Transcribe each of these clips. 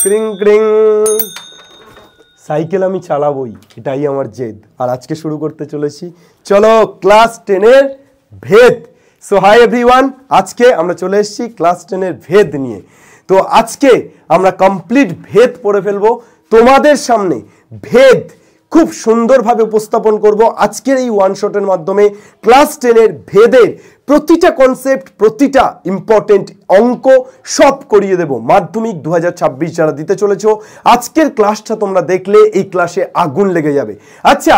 ক্রিং ক্রিং সাইকেল আমি চালাবই, এটাই আমার জেদ। আর আজকে শুরু করতে চলেছি, চলো ক্লাস 10 এর ভেদ। সো হাই এভরিওয়ান, আজকে আমরা চলে এসেছি ক্লাস 10 এর ভেদ নিয়ে। তো আজকে আমরা কমপ্লিট ভেদ পড়ে ফেলবো, তোমাদের সামনে ভেদ খুব সুন্দরভাবে উপস্থাপন করব আজকের এই ওয়ান শটের মাধ্যমে। ক্লাস 10 এর ভেদের প্রতিটা কনসেপ্ট, প্রতিটা ইম্পর্টেন্ট অঙ্ক সব করিয়ে দেব। মাধ্যমিক 2026 যারা দিতে চলেছ, আজকের ক্লাসটা তোমরা দেখলে এই ক্লাসে আগুন লেগে যাবে। আচ্ছা,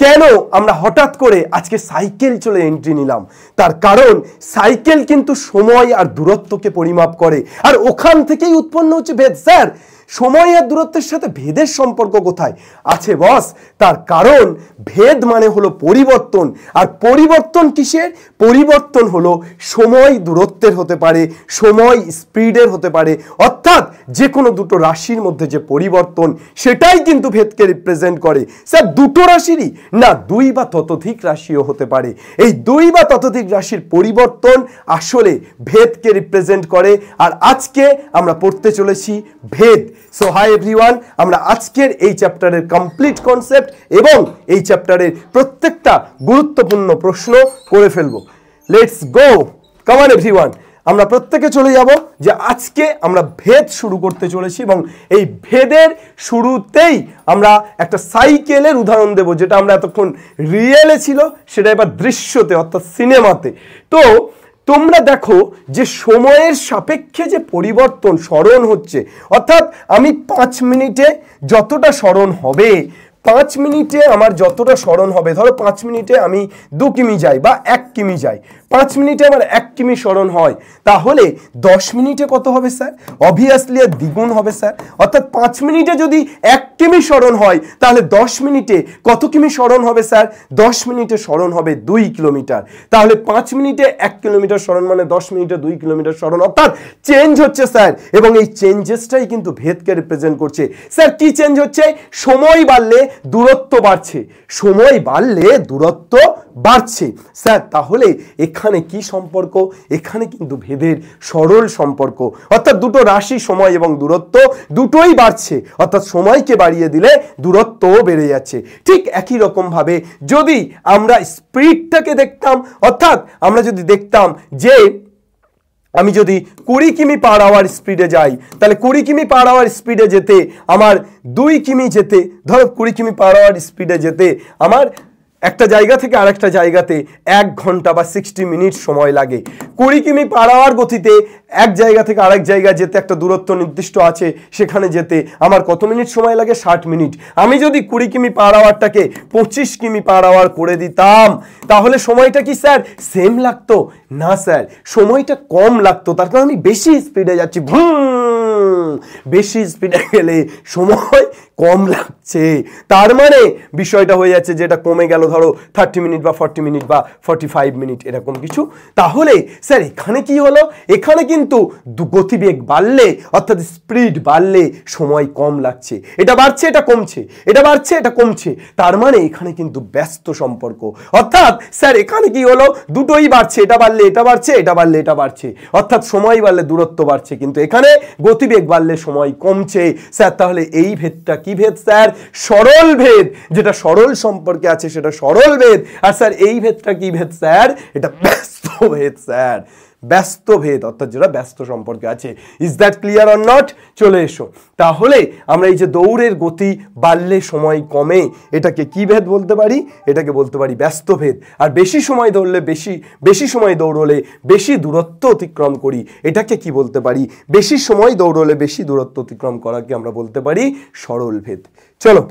কেন আমরা হঠাৎ করে আজকে সাইকেল চলে এন্ট্রি নিলাম? তার কারণ সাইকেল কিন্তু সময় আর দূরত্বকে পরিমাপ করে, আর ওখান থেকেই উৎপন্ন হচ্ছে ভেদ। স্যার, সময় আর দূরত্বের সাথে ভেদের সম্পর্ক কোথায় আছে বস? তার কারণ ভেদ মানে হলো পরিবর্তন। আর পরিবর্তন কিসের? পরিবর্তন হলো সময় দূরত্বের হতে পারে, সময় স্পিডের হতে পারে, অর্থাৎ যে কোনো দুটো রাশির মধ্যে যে পরিবর্তন, সেটাই কিন্তু ভেদকে রিপ্রেজেন্ট করে। স্যার, দুটো রাশিরই না, দুই বা ততোধিক রাশিও হতে পারে। এই দুই বা ততোধিক রাশির পরিবর্তন আসলে ভেদকে রিপ্রেজেন্ট করে। আর আজকে আমরা পড়তে চলেছি ভেদ। সো হাই এভরিওয়ান, আমরা আজকের এই চ্যাপ্টারের কমপ্লিট কনসেপ্ট এবং এই চ্যাপ্টারের প্রত্যেকটা গুরুত্বপূর্ণ প্রশ্ন করে ফেলবো। Let's go, come on everyone. আমরা প্রত্যেকে চলে যাব যে আজকে আমরা ভেদ শুরু করতে চলেছি, এবং এই ভেদের শুরুতেই আমরা একটা সাইকেলের উদাহরণ দেব, যেটা আমরা এতক্ষণ রিয়েলে ছিল সেটা এবার দৃশ্যতে অর্থাৎ সিনেমাতে। তো তোমরা দেখো যে সময়ের সাপেক্ষে যে পরিবর্তন স্মরণ হচ্ছে, অর্থাৎ আমি 5 মিনিটে যতটা স্মরণ হবে, 5 মিনিটে আমার যতটা স্মরণ হবে, ধরো 5 মিনিটে আমি 2 কিমি যাই বা 1 কিমি যাই, 5 মিনিটে আমার 1 কিমি স্মরণ হয়, তাহলে 10 মিনিটে কত হবে স্যার? অবভিয়াসলি দ্বিগুণ হবে স্যার। অর্থাৎ 5 মিনিটে যদি 1 কিমি স্মরণ হয়, তাহলে 10 মিনিটে কত কিমি স্মরণ হবে স্যার? 10 মিনিটে স্মরণ হবে 2 কিলোমিটার। তাহলে 5 মিনিটে 1 কিলোমিটার স্মরণ মানে 10 মিনিটে 2 কিলোমিটার স্মরণ, অর্থাৎ চেঞ্জ হচ্ছে স্যার। এবং এই চেঞ্জেসটাই কিন্তু ভেদকে রিপ্রেজেন্ট করছে। স্যার, কি চেঞ্জ হচ্ছে? সময় বাড়লে দূরত্ব বাড়ছে, সময় বাড়লে দূরত্ব বাড়ছে। স্যার, তাহলে এখানে কি সম্পর্ক? এখানে কিন্তু ভেদের সরল সম্পর্ক, অর্থাৎ দুটো রাশি সময় এবং দূরত্ব দুটোই বাড়ছে, অর্থাৎ সময়কে বাড়িয়ে দিলে দূরত্বও বেড়ে যাচ্ছে। ঠিক একই রকম ভাবে যদি আমরা স্পিডটাকে দেখতাম, অর্থাৎ আমরা যদি দেখতাম যে আমি যদি 20 কিমি পার আওয়ার স্পিডে যাই, তাহলে 20 কিমি পার আওয়ার স্পিডে যেতে আমার 2 কিমি যেতে, ধরো 20 কিমি পার আওয়ার স্পিডে যেতে আমার একটা জায়গা থেকে আরেকটা জায়গাতে 1 ঘন্টা বা 60 মিনিট সময় লাগে। 20 কিমি পার আওয়ার গতিতে এক জায়গা থেকে আরেক জায়গা যেতে একটা দূরত্ব নির্দিষ্ট আছে, সেখানে যেতে আমার কত মিনিট সময় লাগে? 60 মিনিট। আমি যদি 20 কিমি পার আওয়ারটাকে 25 কিমি পার আওয়ার করে দিতাম, তাহলে সময়টা কি স্যার সেম লাগতো? না স্যার, সময়টা কম লাগতো। তার কারণ আমি বেশি স্পিডে যাচ্ছি, বেশি স্পিডে গেলে সময় কম লাগছে। তার মানে বিষয়টা হয়ে যাচ্ছে যে এটা কমে গেল, ধরো 30 মিনিট বা 40 মিনিট বা 45 মিনিট, এরকম কিছু। তাহলে স্যার এখানে কি হলো? এখানে কিন্তু গতিবেগ বাড়লে অর্থাৎ স্পিড বাড়লে সময় কম লাগছে। এটা বাড়ছে, এটা কমছে, এটা বাড়ছে, এটা কমছে। তার মানে এখানে কিন্তু ব্যস্ত সম্পর্ক। অর্থাৎ স্যার এখানে কি হলো? দুটোই বাড়ছে, এটা বাড়লে এটা বাড়ছে, এটা বাড়লে এটা বাড়ছে, অর্থাৎ সময় বাড়লে দূরত্ব বাড়ছে, কিন্তু এখানে গতিবেগ বাড়লে সময় কমছে। স্যার, তাহলে এই ভেদটা কি ভেদ স্যার? সরল ভেদ। যেটা সরল সম্পর্কে আছে সেটা সরল ভেদ। আর স্যার এই ভেদটা কি ভেদ স্যার? এটা ব্যস্ত ভেদ স্যার, ব্যস্ত ভেদ, অর্থাৎ যেটা ব্যস্ত সম্পর্কে আছে। Is that clear or not? চলে এসো। তাহলে আমরা এই যে দৌড়ের গতি বাড়লে সময় কমে, এটাকে কি ভেদ বলতে পারি? এটাকে বলতে পারি ব্যস্ত ভেদ। আর বেশি সময় দৌড়লে, বেশি সময় দৌড়লে বেশি দূরত্ব অতিক্রম করি, এটাকে কি বলতে পারি? বেশি সময় দৌড়লে বেশি দূরত্ব অতিক্রম করাকে আমরা বলতে পারি সরল ভেদ। চলো,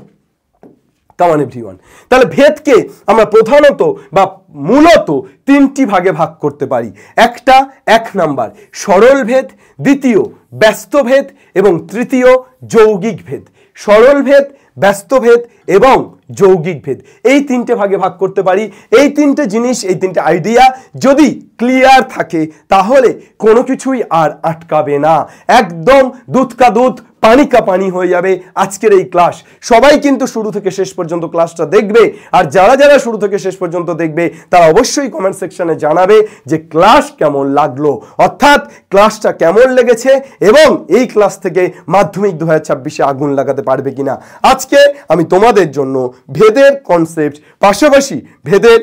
কাম অন এভরিওয়ান। তাহলে ভেদকে আমরা প্রধানত বা মূলত 3টি ভাগে ভাগ করতে পারি। একটা 1 নাম্বার সরল ভেদ, দ্বিতীয় ব্যস্ত ভেদ এবং তৃতীয় যৌগিক ভেদ। সরল ভেদ, ব্যস্ত ভেদ এবং যৌগিক ভেদ, এই 3টে ভাগে ভাগ করতে পারি। এই 3টে জিনিস, এই 3টে আইডিয়া যদি ক্লিয়ার থাকে, তাহলে কোনো কিছুই আর আটকাবে না। একদম দুধ কা দুধ পানি কা পানি হয়ে যাবে আজকের এই ক্লাস। সবাই কিন্তু শুরু থেকে শেষ পর্যন্ত ক্লাসটা দেখবে, আর যারা যারা শুরু থেকে শেষ পর্যন্ত দেখবে তারা অবশ্যই কমেন্ট সেকশনে জানাবে যে ক্লাস কেমন লাগলো, অর্থাৎ ক্লাসটা কেমন লেগেছে এবং এই ক্লাস থেকে মাধ্যমিক 2026-এ আগুন লাগাতে পারবে কিনা। আজকে আমি তোমাদের জন্য ভেদের কনসেপ্ট, পাশাপাশি ভেদের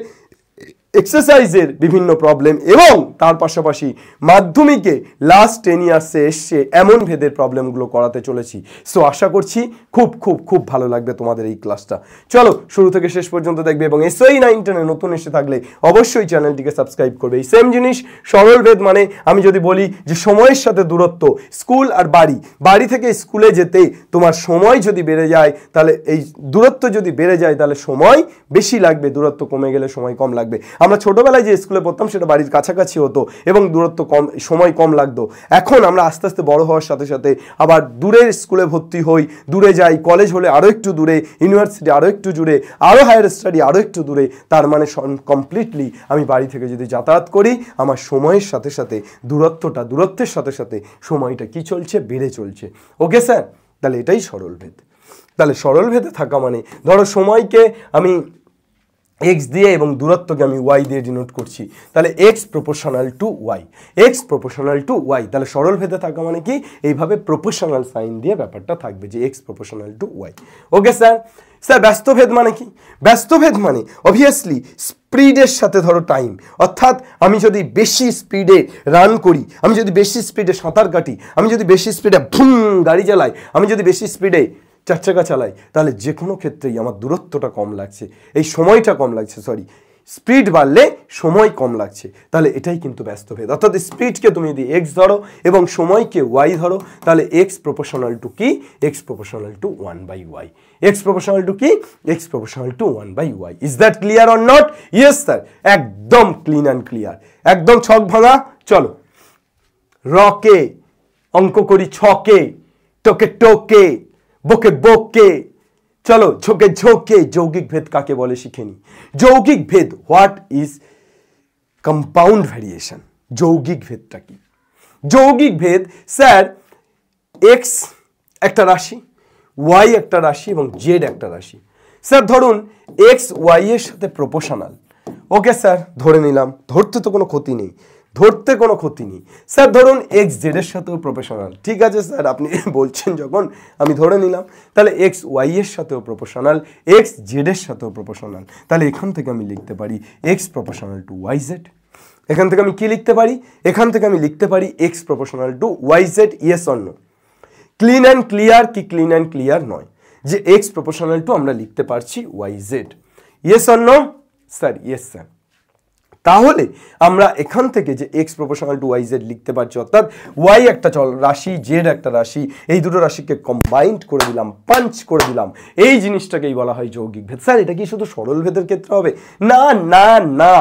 এক্সারসাইজের বিভিন্ন প্রবলেম এবং তার পাশাপাশি মাধ্যমিকে লাস্ট 10 ইয়ার্সে এসছে এমন ভেদের প্রবলেমগুলো করাতে চলেছি। সো আশা করছি খুব খুব খুব ভালো লাগবে তোমাদের এই ক্লাসটা। চলো শুরু থেকে শেষ পর্যন্ত দেখবে এবং SOE 9-10-এ নতুন এসে থাকলে অবশ্যই চ্যানেলটিকে সাবস্ক্রাইব করবে। এই সেম জিনিস সরল ভেদ মানে আমি যদি বলি যে সময়ের সাথে দূরত্ব, স্কুল আর বাড়ি, বাড়ি থেকে স্কুলে যেতে তোমার সময় যদি বেড়ে যায় তাহলে এই দূরত্ব যদি বেড়ে যায় তাহলে সময় বেশি লাগবে, দূরত্ব কমে গেলে সময় কম লাগবে। আমরা ছোটবেলায় যে স্কুলে পড়তাম সেটা বাড়ির কাছাকাছি হতো এবং দূরত্ব কম, সময় কম লাগতো। এখন আমরা আস্তে আস্তে বড় হওয়ার সাথে সাথে আবার দূরের স্কুলে ভর্তি হই, দূরে যাই, কলেজ হলে আরও একটু দূরে, ইউনিভার্সিটি আরও একটু দূরে, আরও হায়ার স্টাডি আরও একটু দূরে। তার মানে কমপ্লিটলি আমি বাড়ি থেকে যদি যাতায়াত করি আমার সময়ের সাথে সাথে দূরত্বের সাথে সাথে সময়টা কি চলছে, বেড়ে চলছে। ওকে স্যার, তাহলে এটাই সরল ভেদ। তাহলে সরল ভেদে থাকা মানে ধরো সময়কে আমি x দিয়ে এবং দূরত্বকে আমি y দিয়ে ডিনোট করছি, তাহলে x proportional to y, x proportional to y। তাহলে সরল ভেদে থাকা মানে কি, এইভাবে প্রপোর্শনাল সাইন দিয়ে ব্যাপারটা থাকবে যে x proportional to y। Okay sir. Sir ব্যস্তভেদ মানে কি? ব্যস্তভেদ মানে অবভিয়াসলি স্পিডের সাথে ধরো টাইম, অর্থাৎ আমি যদি বেশি স্পিডে রান করি, আমি যদি বেশি স্পিডে সাঁতার কাটি, আমি যদি বেশি স্পিডে গাড়ি চালাই, আমি যদি বেশি স্পিডে 4 চাকা চালাই, তাহলে যে কোনো ক্ষেত্রেই আমার দূরত্বটা কম লাগছে, এই সময়টা কম লাগছে, স্পিড বাড়লে সময় কম লাগছে। তাহলে এটাই কিন্তু ব্যস্তভেদ। অর্থাৎ স্পিডকে তুমি যদি x ধরো এবং সময়কে y ধরো, তাহলে x প্রপোর্শনাল টু কি, x proportional two 1/y, x proportional two কি, x proportional two 1/y। Is that clear or not? Yes sir, একদম ক্লিন অ্যান্ড ক্লিয়ার, একদম ছক ভাঙা। চলো রকে অঙ্ক করি, ছকে, টোকে টোকে, বকে বকে, চলো ঝোঁকে ঝোঁকে। যৌগিক ভেদ কাকে বলে শিখে নি। যৌগিক ভেদ, হোয়াট ইজ কম্পাউন্ড ভ্যারিয়েশন? যৌগিক ভেদটা কি? যৌগিক ভেদ স্যার এক্স একটা রাশি, ওয়াই একটা রাশি এবং জেড একটা রাশি। স্যার ধরুন এক্স ওয়াই এর সাথে প্রপোর্শনাল। ওকে স্যার, ধরে নিলাম, ধরতে তো কোনো ক্ষতি নেই, ধরতে কোনো ক্ষতি নেই। স্যার ধরুন এক্স জেড এর সাথেও প্রপোর্শনাল। ঠিক আছে স্যার, আপনি বলছেন যখন আমি ধরে নিলাম। তাহলে এক্স ওয়াই এর সাথেও প্রপোর্শনাল, এক্স জেড এর সাথেও প্রপোর্শনাল। তাহলে এখান থেকে আমি লিখতে পারি x proportional to y z. এখান থেকে আমি কি লিখতে পারি? এখান থেকে আমি লিখতে পারি x proportional to y z. Yes or no? Clean and clear কি ক্লিন অ্যান্ড ক্লিয়ার নয় যে এক্স প্রপোর্শনাল টু আমরা লিখতে পারছি y z? Yes or no? Sir yes sir. তাহলে আমরা এখান থেকে যে x proportional to y z লিখতে পারছি, অর্থাৎ ওয়াই একটা রাশি, জেড একটা রাশি, এই দুটো রাশিকে কম্বাইন্ড করে দিলাম, পাঞ্চ করে দিলাম, এই জিনিসটাকেই বলা হয় যৌগিক ভেদ। স্যার এটা কি শুধু সরল ভেদের ক্ষেত্রে হবে? না না না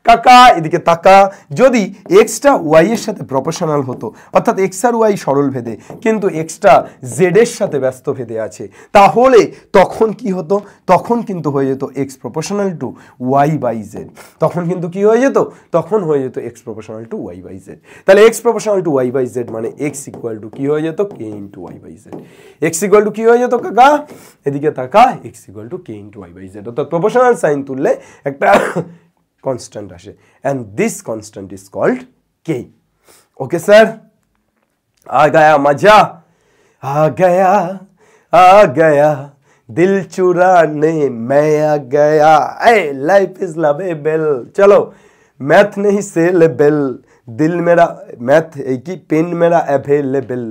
কাকা, এদিকে তাকা। যদি এক্সটা ওয়াই এর সাথে প্রপোর্শনাল হতো, অর্থাৎ এক্স আর ওয়াই সরল ভেদে কিন্তু এক্সটা জেড এর সাথে ব্যস্ত ভেদে আছে, তাহলে তখন কি হতো? তখন কিন্তু হয়ে যেত X proportional to Y by Z. তখন কিন্তু কি হয়ে যেত? তখন হয়ে যেত X proportional to Y by Z. তাহলে x proportional to Y by Z মানে এক্স ইকুয়াল টু কি হয়ে যেত? K into Y by Z. X equal to কি হয়ে যেত কাকা? এদিকে তাকা, X equal to K into Y by Z. অর্থাৎ প্রপোর্শনাল সাইন তুললে একটা constant আসে, and this constant is called k. Okay sir, आ गया मजा, आ गया दिल चुराने मैं आ गया, hey life is lovable। चलो मैथ नहीं से लेबल, दिल मेरा मैथ एक ही, पेन मेरा अवेलेबल,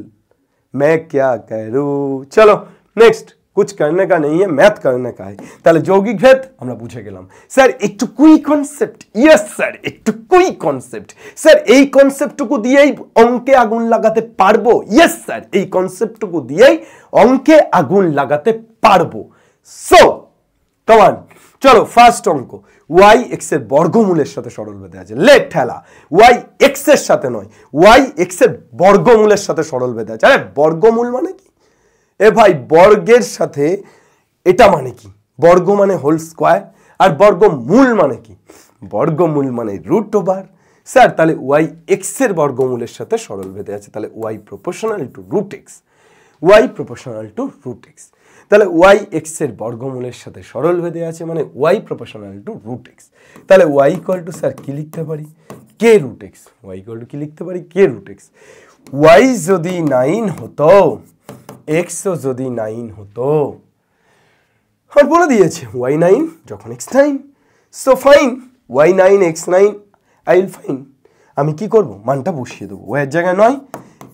मैं क्या करूं। चलो नेक्स्ट, कुछ करने का नहीं है, मैथ करने का है। তাহলে যৌগিক ভেদ আমরা বুঝে গেলাম। স্যার একটুকুই কনসেপ্ট? ইয়েস স্যার, একটুকুই কনসেপ্ট। স্যার এই কনসেপ্টটুকু দিয়েই অঙ্কে আগুন লাগাতে পারবো? ইয়েস স্যার, এই কনসেপ্টটুকু দিয়েই অঙ্কে আগুন লাগাতে পারবো। সো কাম অন, চলো ফার্স্ট অঙ্ক, ওয়াই এক্স এর বর্গমূলের সাথে সরল ভেদে আছে। লেট ঠেলা, ওয়াই এক্স এর সাথে নয়, ওয়াই এক্স এর বর্গমূলের সাথে সরল ভেদে আছে। আরে বর্গমূল মানে কি? এ ভাই বর্গের সাথে এটা মানে কি? বর্গ মানে হোল স্কোয়ার, আর বর্গমূল মানে কি? বর্গমূল মানে রুট ওভার। স্যার তাহলে ওয়াই এক্স এর বর্গমূলের সাথে সরল ভেদে আছে, তাহলে Y proportional to root X. Y proportional to root X. তাহলে ওয়াই এক্স এর বর্গমূলের সাথে সরল ভেদে আছে, মানে Y proportional to root X. তাহলে ওয়াই ইকুয়াল টু স্যার কি লিখতে পারি, K root X. Y equal to কি লিখতে পারি, কে রুট এক্স। ওয়াই যদি 9 হতো, এক্সও যদি 9 হতো, আর বলে দিয়েছে ওয়াই 9 যখন x 9, so fine y 9 x 9 I will fine. আমি কি করব, মানটা বসিয়ে দেবো, ওয়াইয়ের জায়গায় 9,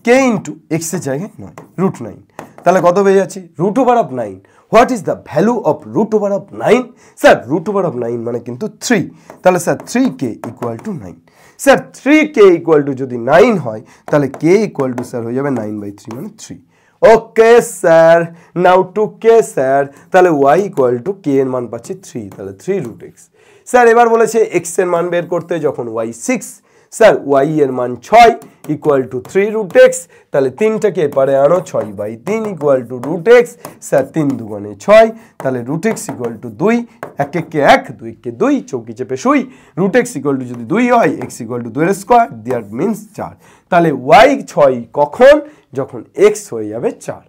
কে ইন্টু এক্সের জায়গায় 9, রুট 9। তাহলে কত পেয়ে যাচ্ছি, root over of 9। What is the value of root over of 9? Sir root over of 9 মানে কিন্তু 3। তাহলে sir 3k equal to 9। Sir 3k equal to যদি 9 হয়, তাহলে k ইকুয়াল টু স্যার হয়ে যাবে 9/3 মানে 3। ওকে স্যার, নাও টু কে স্যার, তাহলে ওয়াই ইকুয়াল টু কে এর মান পাচ্ছি 3, তাহলে 3 রুট এক্স। স্যার এবার বলেছে এক্স এর মান বের করতে, যখন ওয়াই 6, স্যার ওয়াই এর মান 6 ইকুয়াল টু 3 রুট এক্স। তাহলে 3টাকে এপারে আনো, 6/3 equal to root x. Sir 3 দুগুণে 6, তাহলে রুট এক্স ইকুয়াল টু 2, 1 1 কে 1, 2 1 কে 2, চৌকি চেপে শুই। রুট এক্স ইকুয়াল টু যদি 2 হয়, এক্স ইকুয়াল টু 2 এর স্কোয়ার, দ্যাট মিনস 4। তাহলে ওয়াই 6 কখন, যখন এক্স হয়ে যাবে 4।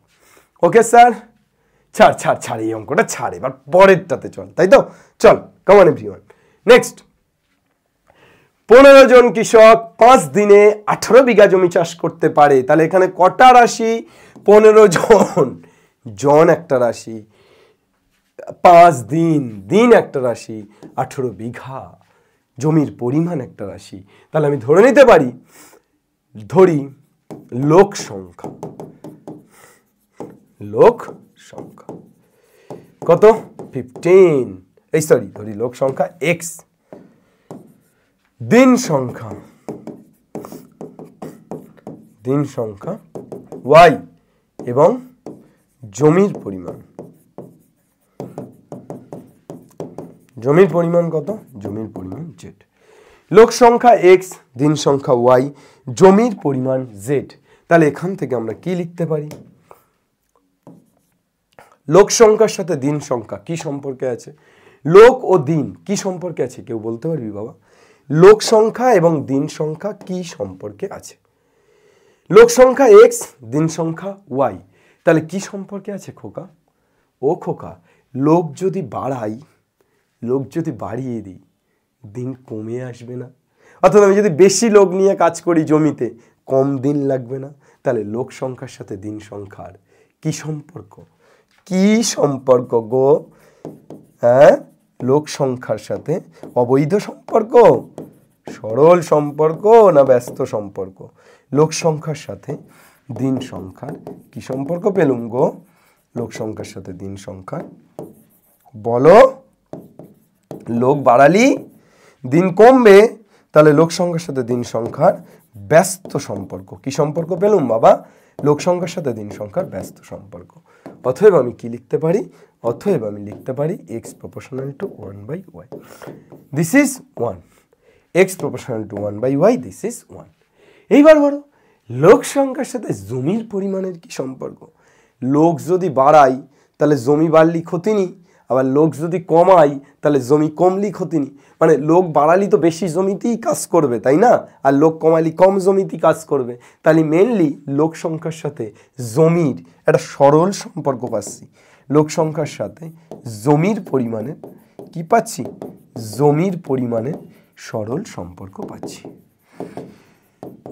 ওকে স্যার, ছাড় এই অঙ্কটা ছাড়, এবার পরেরটাতে চল, তাই তো? চল, কাম অন এভরিওয়ান। নেক্সট, 15 জন কৃষক 5 দিনে 18 বিঘা জমি চাষ করতে পারে। তাহলে এখানে কটা রাশি, 15 জন, জন একটা রাশি, 5 দিন, দিন একটা রাশি, 18 বিঘা জমির পরিমাণ একটা রাশি। তাহলে আমি ধরে নিতে পারি, ধরি লোক সংখ্যা, লোক সংখ্যা কত, 15, এই সরি ধরি লোক সংখ্যা এক্স, দিন সংখ্যা, দিন সংখ্যা ওয়াই, এবং জমির পরিমাণ, জমির পরিমাণ কত, জমির পরিমাণ জেড। লোক সংখ্যা এক্স, দিন সংখ্যা ওয়াই, জমির পরিমাণ জেড। তাহলে এখান থেকে আমরা কি লিখতে পারি, লোক সংখ্যার সাথে দিন সংখ্যা কি সম্পর্কে আছে, লোক ও দিন কি সম্পর্কে আছে, কেউ বলতে পারবি বাবা? লোক সংখ্যা এবং দিন সংখ্যা কি সম্পর্কে আছে? লোক সংখ্যা এক্স, দিন সংখ্যা ওয়াই, তাহলে কি সম্পর্কে আছে খোকা? ও খোকা, লোক যদি বাড়াই, লোক যদি বাড়িয়ে দিই, দিন কমে আসবে না? অর্থাৎ আমি যদি বেশি লোক নিয়ে কাজ করি জমিতে, কম দিন লাগবে না? তাহলে লোক সংখ্যার সাথে দিন সংখ্যার কি সম্পর্ক, কি সম্পর্ক গো? হ্যাঁ, লোক সংখ্যার সাথে অবৈধ সম্পর্ক, সরল সম্পর্ক না ব্যস্ত সম্পর্ক? লোক সংখ্যার সাথে দিন সংখ্যার কি সম্পর্ক পেলুম গো? লোক সংখ্যার সাথে দিন সংখ্যার, বলো, লোক বাড়ালি দিন কমবে, তাহলে লোক সংখ্যার সাথে দিন সংখ্যার ব্যস্ত সম্পর্ক। কি সম্পর্ক পেলুম বাবা? লোক সংখ্যার সাথে দিন সংখ্যার ব্যস্ত সম্পর্ক। অতএব আমি কি লিখতে পারি? অতএব আমি লিখতে পারি x proportional to 1/y, this is 1, x proportional to 1/y, this is 1। এইবার বলো, লোক সংখ্যার সাথে জমির পরিমাণের কি সম্পর্ক? লোক যদি বাড়াই তাহলে জমি বাড়লি ক্ষতি নেই, আবার লোক যদি কমাই তাহলে জমি কমলি ক্ষতি নেই। মানে লোক বাড়ালি তো বেশি জমিতেই কাজ করবে, তাই না? আর লোক কমালি কম জমিতেই কাজ করবে। তাহলে মেনলি লোক সংখ্যার সাথে জমির একটা সরল সম্পর্ক পাচ্ছি। লোক সংখ্যার সাথে জমির পরিমাণের কি পাচ্ছি? জমির পরিমাণের সরল সম্পর্ক পাচ্ছি।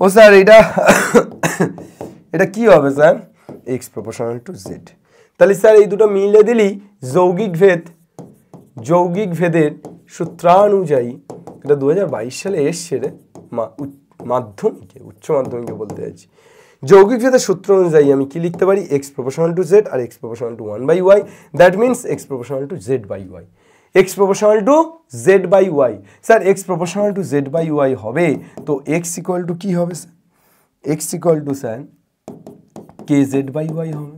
ও স্যার এটা কি হবে sir? x proportional to z। তাহলে স্যার এই দুটো মিলে দিলি যৌগিক ভেদ, যৌগিক ভেদের সূত্রানুযায়ী, এটা 2022 সালে এসছে রে, মাধ্যমিকে, উচ্চ মাধ্যমিকে বলতে চাইছি। যৌগিক ভেদের সূত্র অনুযায়ী আমি কি লিখতে পারি? x proportional to z আর x proportional to 1/y, that means x proportional to z/y, x proportional to z/y। Sir x proportional to z/y হবে, তো x ইকুয়াল টু কি হবে sir? x equal to sir kz/y হবে।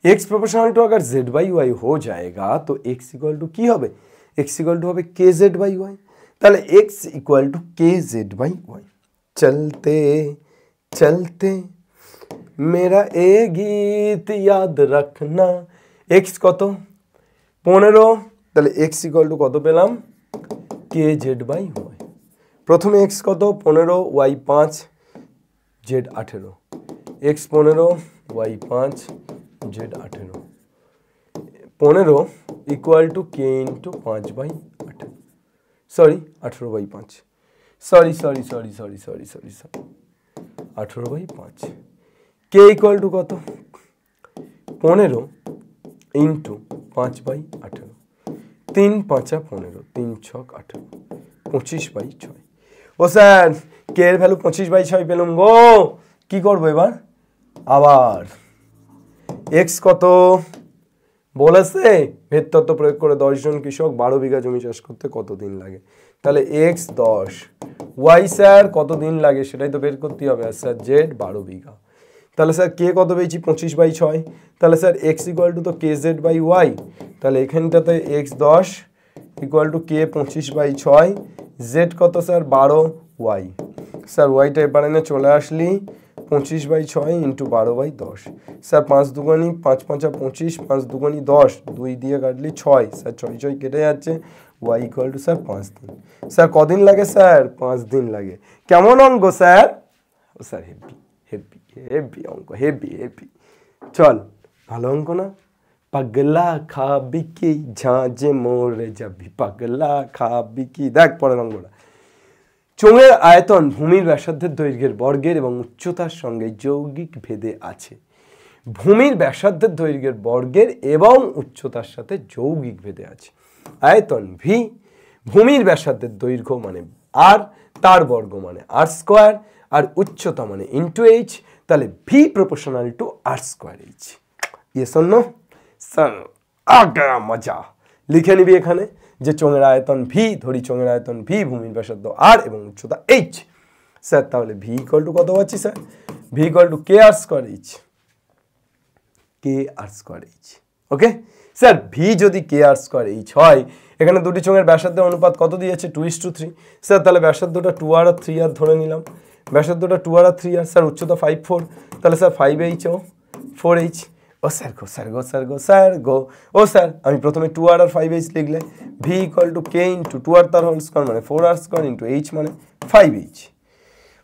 x proportional to अगर z/y हो जाएगा तो x equal to की হবে? x इक्वल टू হবে kz/y। তাহলে x इक्वल टू kz/y। चलते चलते मेरा ए गीत याद रखना, x কত? 15, তাহলে x इक्वल टू কত পেলাম? kz/y। প্রথমে x কত? 15, y 5, z 18, x 15 y 5 z 18 15 equal to k into 5/18 sorry 18/5 sorry 18/5 k equal to কত 15 ইন্টু 5/18 3 5 15 3 6 18 25/6 ও স্যার k এর ভ্যালু 25/6 পেলাম গো কি করব এবার আবার x কত বলেছে ভেদ তত্ত্ব প্রয়োগ করে 10 জন কৃষক 12 বিঘা জমি চাষ করতে কত দিন লাগে তাহলে x 10 y স্যার কত দিন লাগে সেটাই তো বের করতে হবে আর স্যার z 12 বিঘা তাহলে স্যার k কত পেয়েছি 25/6 তাহলে স্যার x ইকুয়াল টু তো kz/y তাহলে এখানটাতে x 10 equal to k 25/6 z কত স্যার 12 y স্যার ওয়াইটা এবারে না চলে আসলি 25/6 ইন্টু 12/10 স্যার 5 দুগুণী 5 5 25 5 দুগুণী 10 2 দিয়ে কাটলি 6 স্যার 6 6 কেটে যাচ্ছে y ইকুয়াল টু স্যার 5 দিন স্যার কদিন লাগে স্যার 5 দিন লাগে কেমন অঙ্ক স্যার ও স্যার হেভি অঙ্ক হেভি চল ভালো অঙ্ক না পাগলা খাবি কি ঝাঁঝে মোরে যাবি পাগলা খাবি কি দেখ পরের অঙ্কটা চোঙের আয়তন ভূমির ব্যাসার্ধের দৈর্ঘ্যের বর্গের এবং উচ্চতার সঙ্গে যৌগিক ভেদে আছে ভূমির ব্যাসার্ধের দৈর্ঘ্যের বর্গের এবং উচ্চতার সাথে যৌগিক ভেদে আছে আয়তন ভি ভূমির ব্যাসার্ধের দৈর্ঘ্য মানে আর তার বর্গ মানে আর স্কোয়ার আর উচ্চতা মানে ইন্টু এইচ তাহলে v proportional to R square h ইয়ে শোন স্যার আগা মজা লিখে নিবি এখানে যে চোঙের আয়তন ভি ধরি চোঙের আয়তন ভি ভূমির ব্যাসার্ধ আর এবং উচ্চতা এইচ স্যার তাহলে ভি ইকুয়াল টু কত পাচ্ছি sir v equal to k r square h okay sir v যদি কে আর স্কোয়ার এইচ হয় এখানে দুটি চোঙের ব্যাসার্ধের অনুপাত কত দিয়েছে 2:3 স্যার তাহলে ব্যাসার্ধটা 2r আর 3r ধরে নিলাম ব্যাসার্ধটা 2r আর 3r স্যার উচ্চতা 5 4 তাহলে স্যার 5h ও 4h ও স্যার গো ও স্যার আমি প্রথমে 2r আর 5h লিখলে v equal to k into 2r তার হোল স্কোয়ার মানে 4r স্কোয়ার ইন্টু h মানে 5h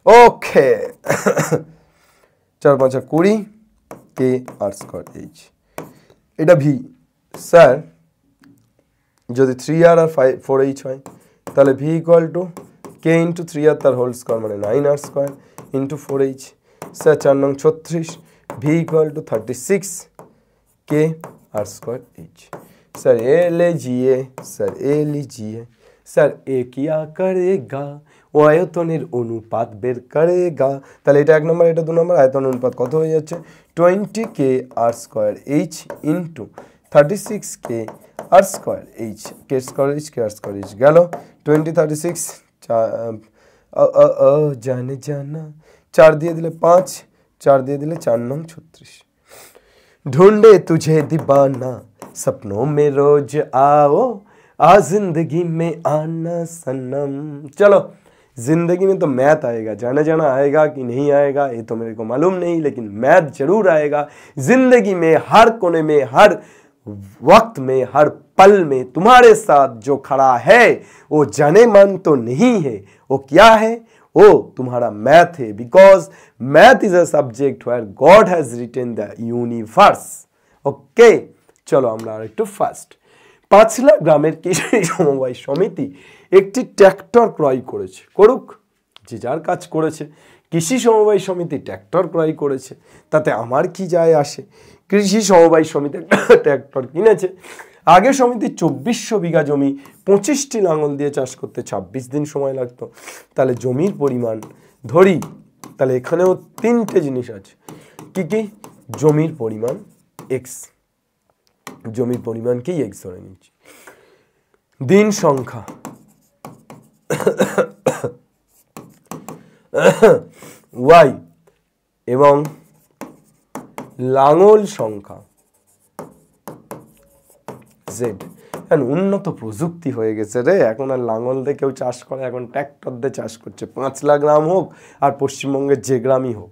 ওকে 4 5 20 k r স্কোয়ার h এটা v স্যার যদি 3r আর 4h হয় তাহলে v equal to k into 3r তার হোল স্কোয়ার মানে 9r square into 4h sir 4 নং 36 v equal to 36 k r square h sir ए लीजिए सर ए क्या करेगा ও আয়তনের অনুপাত বের করেগা তাহলে এটা এক নম্বর এটা দুই নম্বর আয়তন অনুপাত কত হয়ে যাচ্ছে 20 k r square h into 36 k r square h k square h গেল 20 36 জানে জানা 4 দিয়ে দিলে 5 4 দিয়ে দিলে 4 নং 36 ढूंढे तुझे दीवाना सपनों में रोज आओ आ जिंदगी में आना सनम चलो जिंदगी में तो मैथ आएगा जाना जाना आएगा कि नहीं आएगा ये तो मेरे को मालूम नहीं लेकिन मैथ जरूर आएगा जिंदगी में हर कोने में हर वक्त में हर पल में तुम्हारे साथ जो खड़ा है वो जाने मन तो नहीं है वो क्या है ओ तुम्हारा मैथ है because math is a subject where God has written the universe okay चलो আমরা আরেকটু ফাস্ট পাঁচলা গ্রামের কৃষি সমবায় সমিতি একটি ট্র্যাক্টর ক্রয় করেছে করুক যে যার কাজ করেছে কৃষি সমবায় সমিতি ট্র্যাক্টর ক্রয় করেছে তাতে আমার কি যায় আসে কৃষি সমবায় সমিতি ট্র্যাক্টর কিনেছে আগে সমিতি 2400 বিঘা জমি 25টি লাঙল দিয়ে চাষ করতে 26 দিন সময় লাগতো তাহলে জমির পরিমাণ ধরি তাহলে এখানেও তিনটে জিনিস আছে কি কি জমির পরিমাণ x জমির পরিমাণকেই x ধরে নিচ্ছি দিন সংখ্যা y এবং লাঙল সংখ্যা z এখন উন্নত প্রযুক্তি হয়ে গেছে রে এখন আর লাঙল দিয়ে কেউ চাষ করে এখন ট্র্যাক্টর দিয়ে চাষ করছে পাঁচলা গ্রাম হোক আর পশ্চিমবঙ্গের যে গ্রামই হোক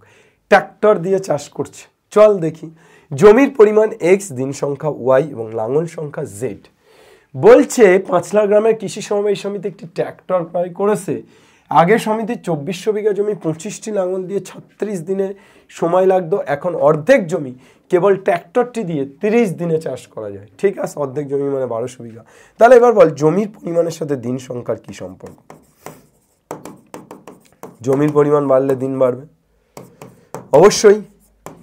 ট্র্যাক্টর দিয়ে চাষ করছে চল দেখি জমির পরিমাণ x দিন সংখ্যা y এবং লাঙল সংখ্যা z বলছে পাঁচলা গ্রামের কৃষি সমবায় সমিতি একটি ট্র্যাক্টর ক্রয় করেছে আগে সমিতির 2400 বিঘা জমি 25টি লাঙল দিয়ে 36 দিনে সময় লাগতো, এখন অর্ধেক জমি কেবল ট্র্যাক্টরটি দিয়ে 30 দিনে চাষ করা যায়। ঠিক আছে, অর্ধেক জমি মানে 1200 বিঘা। তাহলে এবার বল জমির পরিমাণের সাথে দিন সংখ্যার কি সম্পর্ক? জমির পরিমাণ বাড়লে দিন বাড়বে, অবশ্যই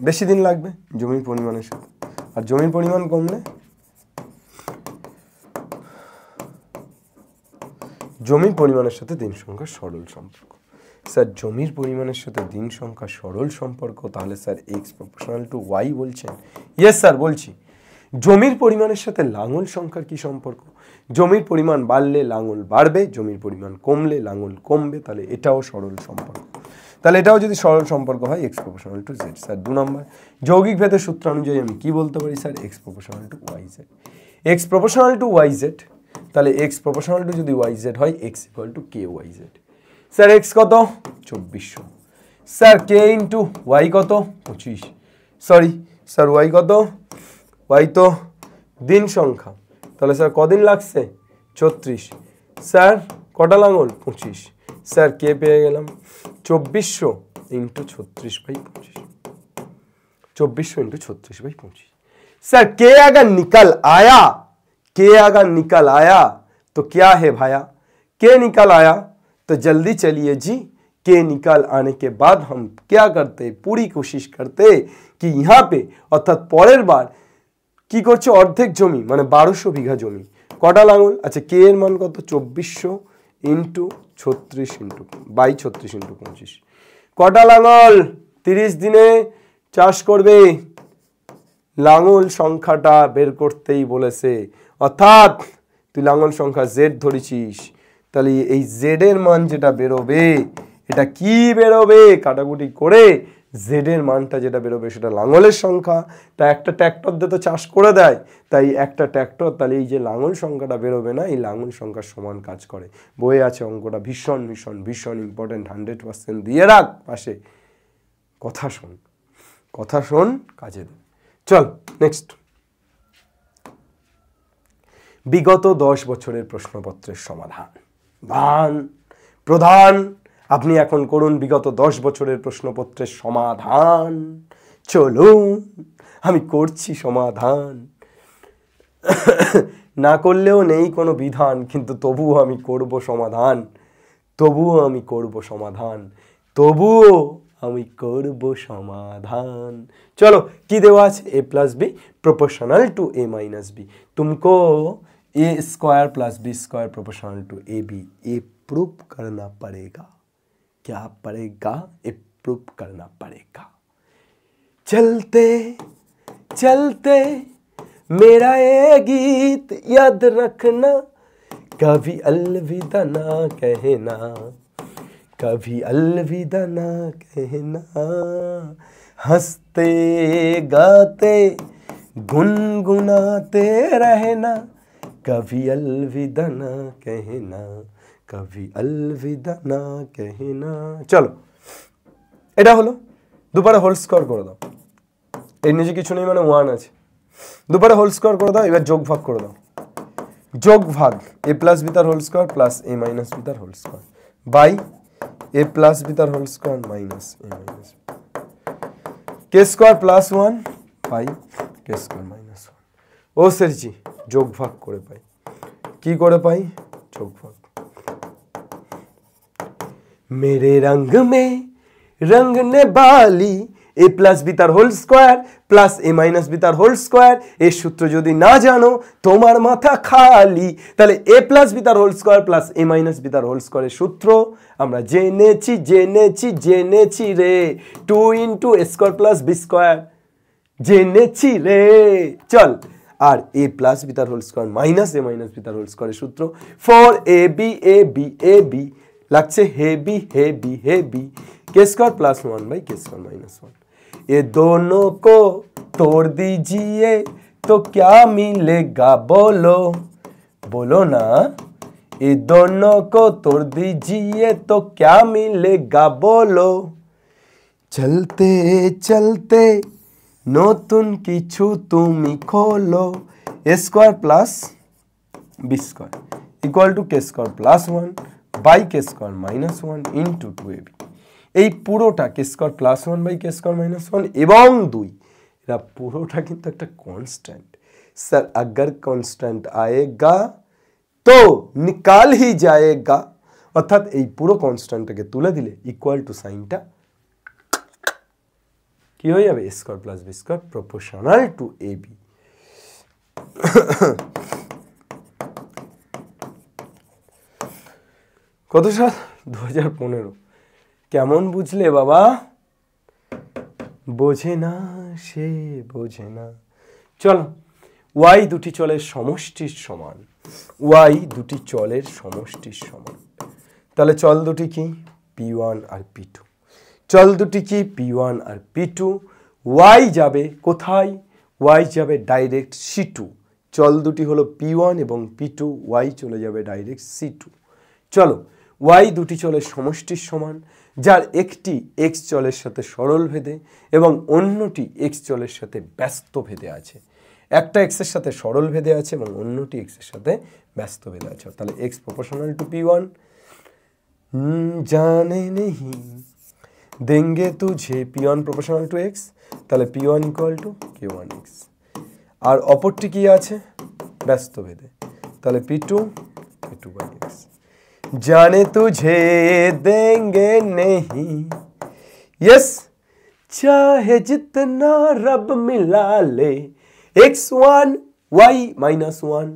বেশি দিন লাগবে জমির পরিমাণের সাথে, আর জমির পরিমাণ কমলে জমির পরিমাণের সাথে দিন সংখ্যার সরল সম্পর্ক। স্যার জমির পরিমাণের সাথে দিন সংখ্যার সরল সম্পর্ক, তাহলে sir x proportional to y বলছেন? ইয়েস স্যার বলছি। জমির পরিমাণের সাথে লাঙল সংখ্যার কি সম্পর্ক? জমির পরিমাণ বাড়লে লাঙল বাড়বে, জমির পরিমাণ কমলে লাঙল কমবে, তাহলে এটাও সরল সম্পর্ক। তাহলে এটাও যদি সরল সম্পর্ক হয় x proportional to Z. Sir 2 number যৌগিক ভেদের সূত্র অনুযায়ী আমি কি বলতে পারি sir? X proportional to y z. X proportional to y z, তাহলে এক্স প্রপোর্শনাল টু যদি ওয়াই জেড হয় x equal to k y z. Sir x কত? 2400। স্যার কে ইন্টু ওয়াই কত? 25। সরি স্যার ওয়াই কত? Y তো দিন সংখ্যা, তাহলে স্যার কদিন লাগছে? 34। স্যার কটা লাঙল? 25। স্যার কে পেয়ে গেলাম 2400 ইন্টু 36/25। 2400 इंटू 36/25। सर के अगर निकल आया, के अगर निकल आया तो क्या है भाया? के निकल आया तो जल्दी चलिए जी, के निकल आने के बाद हम क्या करते, पूरी कोशिश करते कि यहाँ पे अर्थात परेर बार की करছে অর্ধেক জমি মানে 1200 বিঘা জমি, কটা লাঙল? আচ্ছা কে এর মান কত? 2400 ইন্টু 36 ইন্টু 36 ইন্টু 25। কটা লাঙল 30 দিনে চাষ করবে? লাঙল সংখ্যাটা বের করতেই বলেছে, অর্থাৎ তুই লাঙল সংখ্যা জেড ধরেছিস, তাহলে এই জেড এর মান যেটা বেরোবে এটা কি বেরোবে? কাটাকুটি করে জেড এর মানটা যেটা বেরোবে সেটা লাঙলের সংখ্যা। তা একটা ট্র্যাক্টর দিয়ে তো চাষ করে দেয়, তাই একটা ট্র্যাক্টর, তাহলে এই যে লাঙল সংখ্যাটা বেরোবে না, এই লাঙল সংখ্যার সমান কাজ করে। বইয়ে আছে অঙ্কটা, ভীষণ ভীষণ ভীষণ ইম্পর্টেন্ট, 100% দিয়ে রাখ পাশে। কথা শোন, কথা শোন, কাজে দে। চল নেক্সট। বিগত 10 বছরের প্রশ্নপত্রের সমাধান। প্রধান আপনি এখন করুন বিগত 10 বছরের প্রশ্নপত্রের সমাধান। চলুন আমি করছি সমাধান। না করলেও নেই কোনো বিধান, কিন্তু তবুও আমি করব সমাধান, তবুও আমি করব সমাধান, তবুও আমি করব সমাধান। চলো কি দেওয়া আছে? a plus b proportional to a minus b. तुमको a square plus B square proportional to a b, ये प्रूफ करना पड़ेगा। क्या पड़ेगा? ये प्रूफ करना पड़ेगा। चलते चलते मेरा ये गीत याद रखना, कभी अलविदा ना कहना, कभी अलविदा ना कहना, हंसते गाते गुनगुनाते रहना, कभी अलविदा ना कहना, कभी अलविदा ना कहना। चलो এটা হলো দুপারে হোল স্কোয়ার করে দাও, এর নিচে কিছু নেই মানে 1 আছে, দুপারে হোল স্কোয়ার করে দাও, এবার যোগ ভাগ করে দাও, যোগ ভাগ a প্লাস বি তার whole square plus a minus B তার whole square by a plus B তার whole square minus a minus K square plus 1 by K square minus 1। ও সেরজি যোগ ভাগ করে পাই, কি করে পাই? যোগ ভাগ। मेरे रंग में रंगने वाली ए प्लस बी तार whole square plus a minus b तार होल स्क्वायर, ए सूत्र যদি না জানো তোমার মাথা খালি, তাহলে ए प्लस बी तार whole square plus a minus b तार होल स्क्वायर এর সূত্র আমরা জেনেছি জেনেছি জেনেছি রে, 2 into a square plus b square জেনেছি রে। চল আর a প্লাস বি তার whole square minus a minus B তার হোল স্কয়ারের সূত্র 4ab ab ab লাগছে হেভি হেভি হেভি के स्क्वायर प्लस 1 बाई के स्क्वायर माइनस 1। ये दोनों को तोड़ दीजिए तो क्या मिलेगा? बोलो बोलो ना, ये दोनों को तोड़ दीजिए तो क्या मिलेगा? बोलो। चलते चलते नतून किछु तुमी खोलो, A square plus B square equal to K square plus 1 by K square minus one into two AB, এই পুরোটা K square plus one by K square minus one এবং 2, এরা পুরোটা কিন্তু একটা কনস্ট্যান্ট। স্যার अगर কনস্ট্যান্ট আয়েগা তো নিকাল হি যায়েগা, অর্থাৎ এই পুরো কনস্ট্যান্টটাকে তুলে দিলে ইকুয়াল টু সাইনটা কি হয়ে যাবে, A square plus B square proportional to A B. কত সাল, 2015। কেমন বুঝলে বাবা? বোঝে না সে বোঝে না। চলো, ওয়াই দুটি চলের সমষ্টির সমান, ওয়াই দুটি চলের সমষ্টির সমান, তাহলে চল দুটি কি, p1 আর p2। চল দুটি কি, p1 আর p2। ওয়াই যাবে কোথায়, ওয়াই যাবে ডাইরেক্ট c2। চল দুটি হলো p1 এবং p2, ওয়াই চলে যাবে ডাইরেক্ট c2। চলো, ওয়াই দুটি চলের সমষ্টির সমান, যার একটি এক্স চলের সাথে সরল ভেদে এবং অন্যটি এক্স চলের সাথে ব্যস্ত ভেদে আছে। একটা এক্সের সাথে সরল ভেদে আছে এবং অন্যটি এক্সের সাথে ব্যস্ত ভেদে আছে। তাহলে এক্স প্রপোর্শনাল টু p1, জানে নেহি দেंगे तुझे, p1 প্রপোর্শনাল টু এক্স, তাহলে p1 ইকুয়াল টু k1x। আর অপরটি কি আছে, ব্যস্ত ভেদে, তাহলে p2 k2/x। जाने तुझे देंगे नहीं, यस चाहे जितना रब मिला ले, x1 y माइनस 1,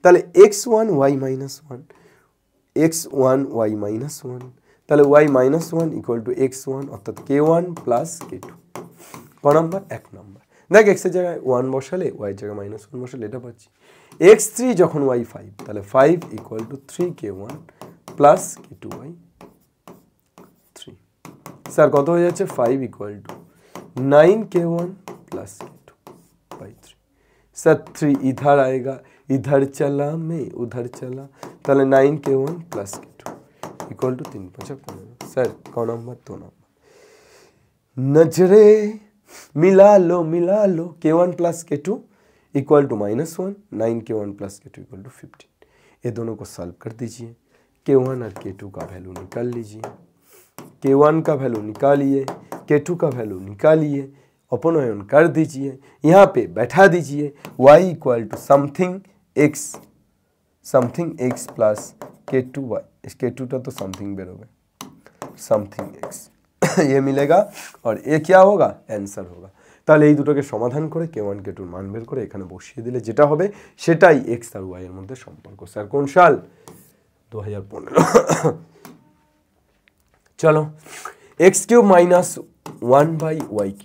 তাহলে x1 y minus 1, x1 y minus 1, তাহলে y minus 1 equal to x1 অর্থাৎ k1 প্লাস k2। ক নাম্বার, 1 নাম্বার। দেখ x এর জায়গায় 1 বসালে y এর জায়গায় -1 বসালে এটা পাচ্ছি। x3 যখন y 5, তাহলে 5 equal to 3k1 plus k2/3। Sir কত হয়ে যাচ্ছে, 5 equal to 9k1 plus k2/3। Sir 3 इधर आएगा, इधर चला मैं उधर चला, ताले 9k1 plus k2 equal to 3×5 sir कौन नंबर, 2 नंबर। नजरे मिला लो k1 plus k2 equal to -1, 9k1 plus k2 equal to 15। ये दोनों को सॉल्व कर दीजिए, k1 और k2 का वैल्यू निकाल लीजिए, k1 का वैल्यू निकालिए, k2 का वैल्यू निकालिए, अपनयन कर दीजिए, यहाँ पे बैठा दीजिए y equal to something x plus k2y, k2 का तो समथिंग बेरोगे, समथिंग x ये मिलेगा और ये क्या होगा, आंसर होगा। তাহলে এই দুটোকে সমাধান করে k1 k2 এর মান বের করে এখানে বসিয়ে দিলে যেটা হবে সেটাই x আর y এর মধ্যে সম্পর্ক। স্যার কোন সাল, 2015। चलो x³ minus 1/y³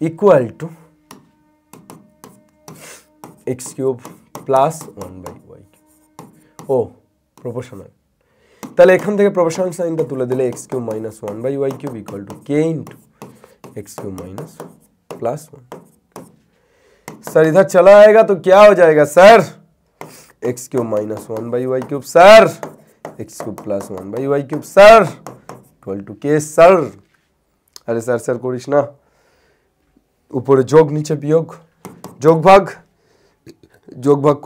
equal to x³ plus 1/y³। ও প্রপোর্শনাল, তাহলে এখান থেকে প্রপোর্শনাল সাইনটা তুলে দিলে x³ minus 1/y³ equal to k into x³ minus plus 1। Sir इधर चला आएगा तो क्या हो जाएगा sir, x³ minus 1/y³ sir, x³ plus 1/y³ sir equal to k sir. अरे सर सर करिस ना, ऊपर जोग नीचे वियोग, जोग भाग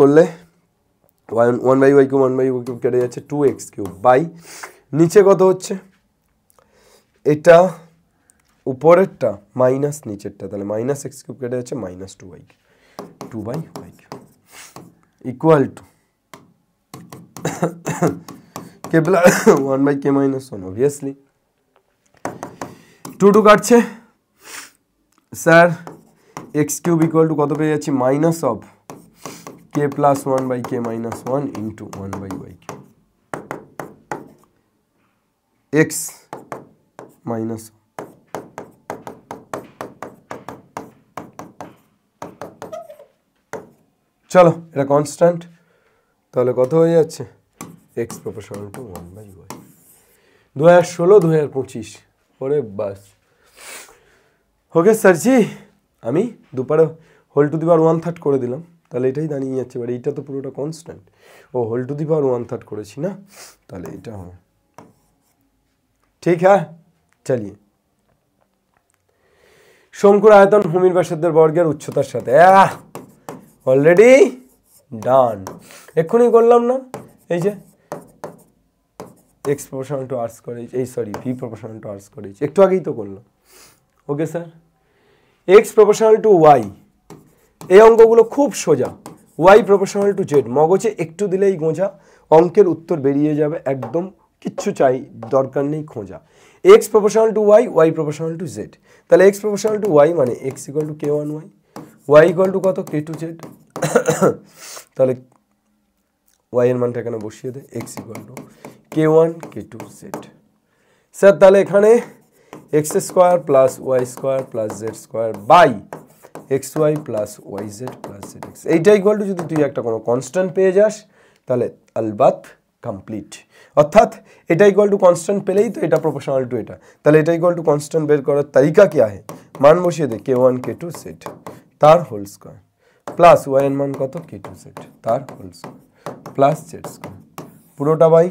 করলে 1/y³ 1/y³ কেটে যাচ্ছে 2x³ বাই নিচে কত হচ্ছে, এটা উপরেরটা মাইনাস নিচেরটা, তাহলে -x³ কেটে যাচ্ছে -2y³ equal to k plus 1/k minus 1 obviously 2 কাটছে স্যার x³ ইকুয়াল টু কত পেয়ে যাচ্ছি, minus of k plus 1/k minus 1 into 1/y³ x minus. চলো এটা কনস্ট্যান্ট, তাহলে কত হয়ে যাচ্ছে x প্রপোর্শনাল টু 1/y। 2016 2025 ওরে বাস ওকে স্যারজি, আমি দুপারে হোল টু দি পাওয়ার 1/3 করে দিলাম, তাহলে এটাই দাঁড়িয়ে যাচ্ছে। এবার এইটা তো পুরোটা কনস্ট্যান্ট, ও হোল টু দি পাওয়ার 1/3 করেছি না, তাহলে এটা হবে ঠিক। হ্যাঁ চলিয়ে, শঙ্কুর আয়তন ভূমির ব্যাসার্ধের বর্গের উচ্চতার সাথে, অলরেডি ডান, এক্ষুনি করলাম না, এই যে x proportional to R square H, এই sorry V proportional to R square H, একটু আগেই তো করলাম। Okay sir, x proportional to Y, এই অঙ্কগুলো খুব সোজা। ওয়াই প্রপোর্শনাল টু জেড, মগজে একটু দিলেই গোঁজা, অঙ্কের উত্তর বেরিয়ে যাবে একদম, কিচ্ছু চাই দরকার নেই খোঁজা। X proportional to Y, Y proportional to Z, তাহলে এক্স প্রপোর্শনাল টু ওয়াই মানে X equal to K one Y, Y equal to কত কে টু জেড, তাহলে ওয়াই এর মানটা এখানে বসিয়ে দে, X equal to K one K two Z. Sir তাহলে এখানে X square plus Y square plus Z square by X Y plus Y Z plus Z X, এইটা ইকুয়াল টু যদি তুই একটা কোনো কনস্ট্যান্ট পেয়ে যাস তাহলে আলবাত কমপ্লিট। অর্থাৎ এটা ইকুয়াল টু কনস্ট্যান্ট পেলেই তো এটা প্রপোর্শনাল টু এটা, তাহলে এটা ইকুয়াল টু কনস্ট্যান্ট বের করার তরিকা কি আছে, মান বসিয়ে দে K one K two Z তার হোল স্কোয়ার প্লাস ওয়াই এর মান কত কে টু জেড তার whole square plus Z square, পুরোটা by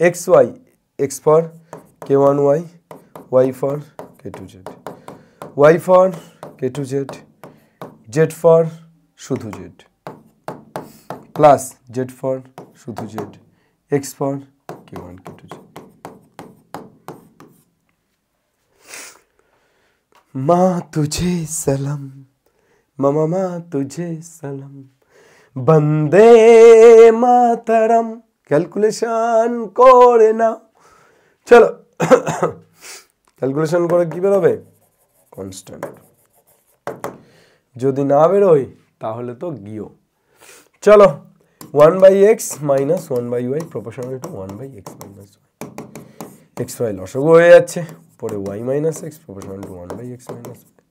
X Y, X for K one Y, Y for K two Z, Y for K two Z, Z for শুধু Z plus Z for শুধু Z, X for K one K two Z. মা তুঝে সালাম, মামা মা তুঝে সালাম, বন্দে মাতরম, calculation করে নাও, চলো ক্যালকুলেশন করে কি বেরোবে কনস্ট্যান্ট, যদি না বেরোয় তাহলে তো গিও। চলো 1/x minus 1/y proportional to 1/x minus Y, X Y লসগু হয়ে যাচ্ছে, পরে Y minus X proportional to 1/x minus Y,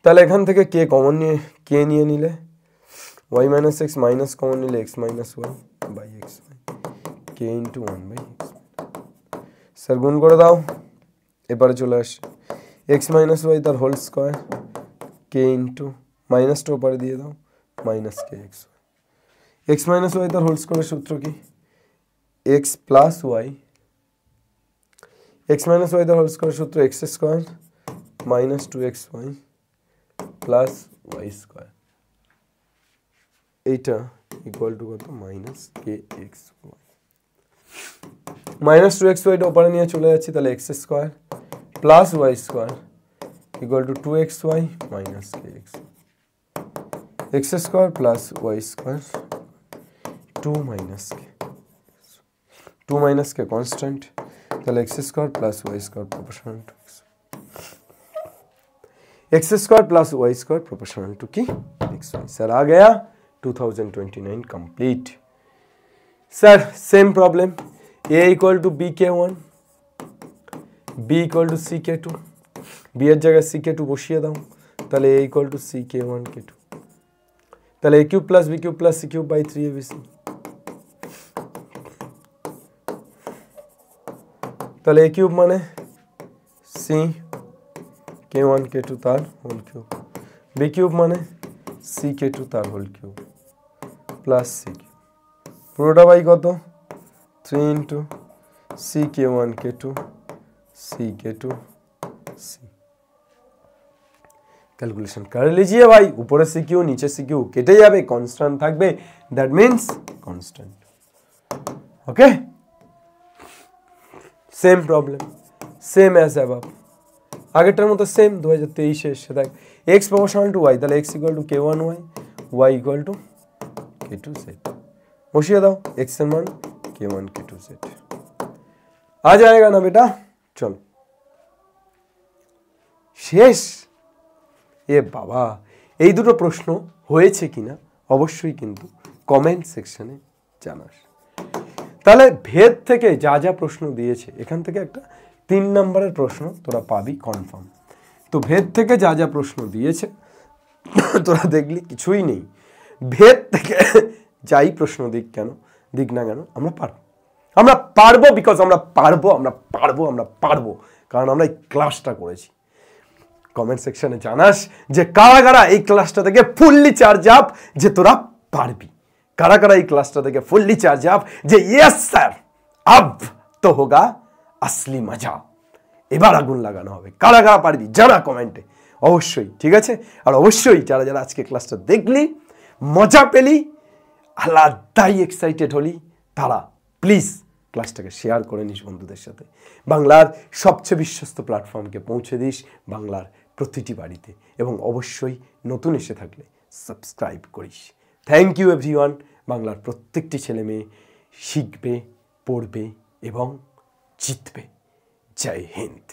তাহলে এখান থেকে কে কমন নিয়ে কে নিয়ে নিলে Y minus X minus common নিলে X minus Y by X Y K into 1/x। Sir গুণ করে দাও, এবারে চলে আসে এক্স মাইনাস ওয়াই তার হোল স্কোয়ার কে ইন্টু মাইনাসটা ওপারে দিয়ে দাও minus K X Y, X minus Y তার হোল স্কোয়ারের সূত্র কি X plus Y, X minus Y তার হোল স্কোয়ারের সূত্র X square minus two X Y plus Y square, এইটা ইকুয়াল টু কত minus K X Y, minus two X ওয়াইটা ওপারে নিয়ে চলে যাচ্ছি, তাহলে X square plus Y square equal to 2xy minus K X, X square plus Y square 2 minus K constant, তাহলে X square plus Y square proportional to x square plus y square proportional to की x y. Sir आ गया 2029 complete. Sir same problem, a equal to b k one, b equal to c k two, B এর জায়গায় सी k to বসিয়ে দাও, তাহলে ए equal to c के one K two, তাহলে A cube plus B cube plus C cube by 3abc, তাহলে A cube মানে C k1 k2 তার হোল কিউব, বি কিউব মানে সি k2 তার whole cube plus C cube, পুরোটা by কত 3 into C k1 k2 C k2 C. Calculation कर लीजिए भाई, ऊपर सी क्यू नीचे सी क्यू केटे जाबे, कांस्टेंट থাকবে, that means constant. Okay, same problem, same as above, আগেরটার মতো সেম 2023 এর সে দেখ x প্রপোর্শনাল টু y, তাহলে x equal to k1y, y equal to k2z, বসিয়ে দাও x এর মান k1 k2z आ जाएगा ना बेटा। চলো শেষ। এ বাবা, এই দুটো প্রশ্ন হয়েছে কিনা অবশ্যই কিন্তু কমেন্ট সেকশনে জানাস। তাহলে ভেদ থেকে যা যা প্রশ্ন দিয়েছে এখান থেকে একটা 3 নম্বরের প্রশ্ন তোরা পাবি কনফার্ম। তো ভেদ থেকে যা যা প্রশ্ন দিয়েছে তোরা দেখলি কিছুই নেই, ভেদ থেকে যাই প্রশ্ন দিক না কেন আমরা পারবো, বিকজ আমরা পারবো কারণ আমরা এই ক্লাসটা করেছি। কমেন্ট সেকশনে জানাস যে কারা কারা এই ক্লাসটা থেকে ফুললি চার্জ আপ যে তোরা পারবি, কারা কারা এই ক্লাসটা থেকে ফুললি চার্জ আপ যে ইয়েস স্যার আব তো হোগা আসলি মজা, এবার আগুন লাগানো হবে। কারা কারা পারবি জানা কমেন্টে অবশ্যই, ঠিক আছে? আর অবশ্যই যারা যারা আজকে ক্লাসটা দেখলি, মজা পেলি, আলাদাই এক্সাইটেড হলি, তারা প্লিজ ক্লাসটাকে শেয়ার করে নিস বন্ধুদের সাথে, বাংলার সবচেয়ে বিশ্বস্ত প্ল্যাটফর্মকে পৌঁছে দিস বাংলার প্রতিটি বাড়িতে, এবং অবশ্যই নতুন এসে থাকলে সাবস্ক্রাইব করিস। Thank you everyone. বাংলার প্রত্যেকটি ছেলে মেয়ে শিখবে, পড়বে এবং জিতবে। জয় হিন্দ।